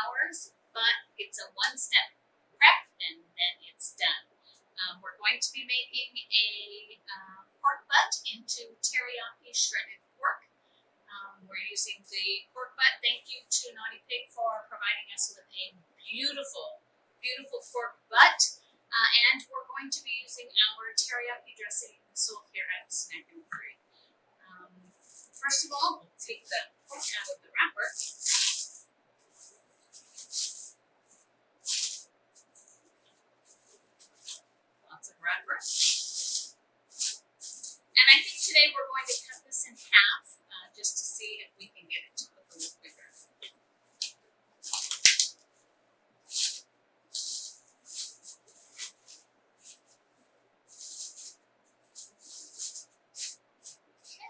hours, but it's a one-step prep and then it's done. We're going to be making a pork butt into teriyaki shredded pork. We're using the pork butt. Thank you to Naughty Pig for providing us with a beautiful, beautiful pork butt. And we're going to be using our teriyaki dressing sold here at Snackin Free. First of all, we'll take the pork out of the wrapper. Lots of wrapper. And I think today we're going to cut this in half just to see if we can get it to cook a little bigger.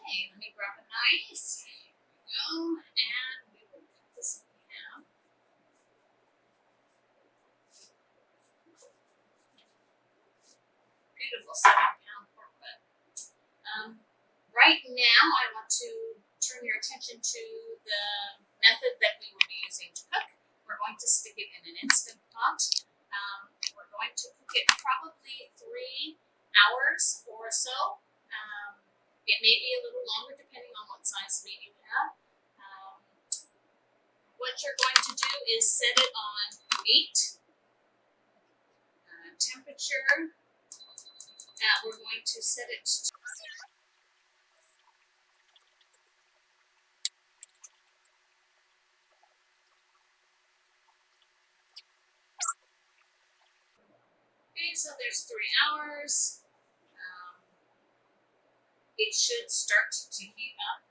Let me grab a knife. Here we go. And we will cut this in half. Beautiful 7-pound pork butt. Right now, I want to turn your attention to the method that we will be using to cook. We're going to stick it in an InstaPot. We're going to cook it probably 3 hours or so. It may be a little longer depending on what size meat you have. What you're going to do is set it on meat, temperature. We're going to set it to okay, so there's 3 hours. It should start to heat up.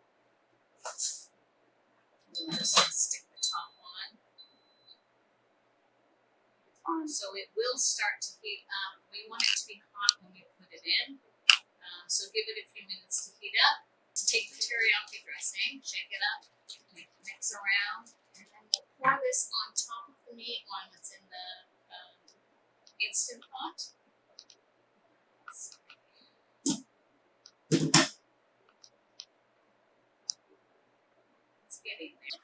We'll just stick the top on. So it will start to heat up. We want it to be hot when we put it in. So give it a few minutes to heat up. To take the teriyaki dressing, shake it up, mix around, and then we'll pour this on top of the meat while it's in the Instant Pot. It's getting there.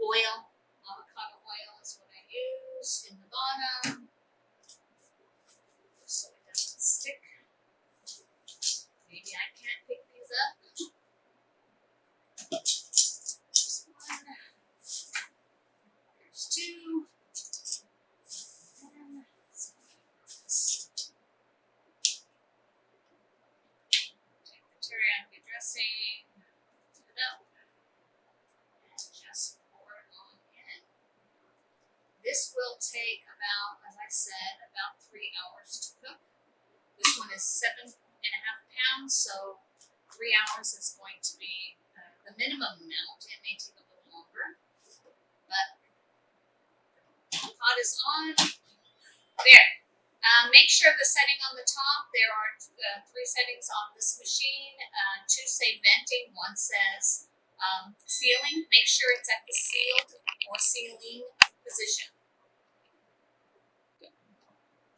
Oil, avocado oil is what I use in the bottom, so it doesn't stick. Maybe I can't pick these up. There's one. There's 2. And take the teriyaki dressing, put it up, and just pour it on in. This will take about, as I said, about 3 hours to cook. This one is 7.5 pounds, so 3 hours is going to be the minimum amount. It may take a little longer, but the pot is on. There. Make sure the setting on the top, there are 3 settings on this machine. 2 say venting, 1 says sealing. Make sure it's at the sealed or sealing position.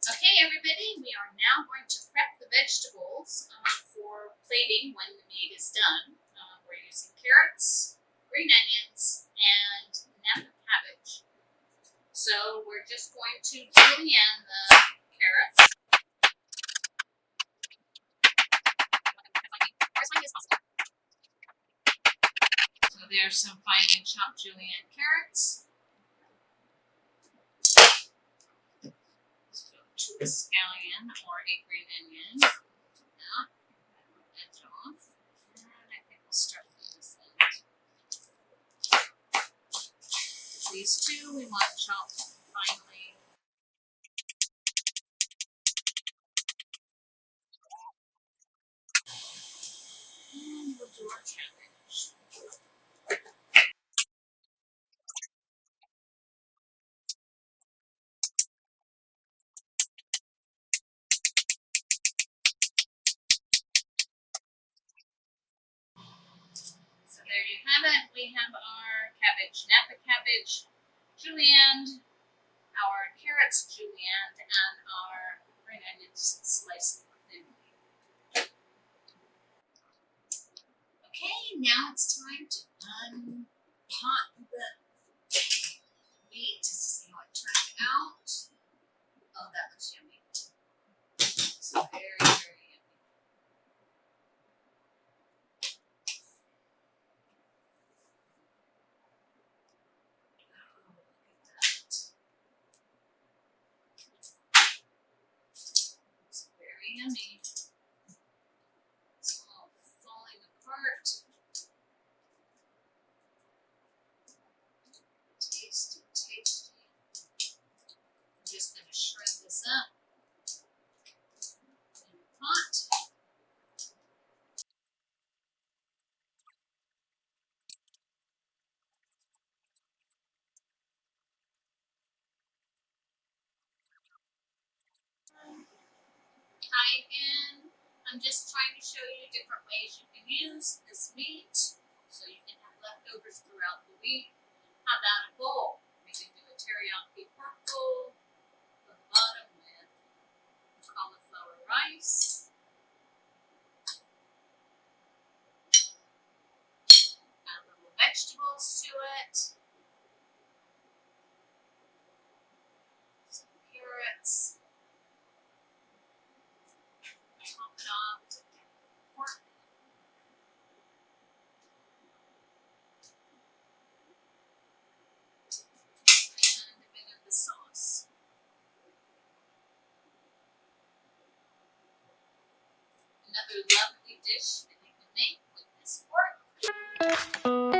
Okay, everybody, we are now going to prep the vegetables for plating when the meat is done. We're using carrots, green onions, and napa cabbage. So we're just going to julienne the carrots. As finely as possible. So there's some finely chopped julienne carrots. Let's go to a scallion or a green onion. That edge off. And I think we'll start from this end. These 2 we want chopped finely. And we'll do our cabbage. So there you have it. We have our cabbage, napa cabbage, julienne, our carrots julienne, and our green onions sliced thinly. now it's time to unpot the meat just to see how it turned out. Oh, that looks yummy. It's very, very yummy. Oh, look at that. It's very yummy. It's all falling apart. Tasty, tasty. I'm just going to shred this up in the pot. Hi again. I'm just trying to show you different ways you can use this meat so you can have leftovers throughout the week. How about a bowl? We can do a teriyaki pork bowl, the bottom with cauliflower rice, add little vegetables to it, some carrots, top it off with pork, and a bit of the sauce. Another lovely dish that you can make with this pork.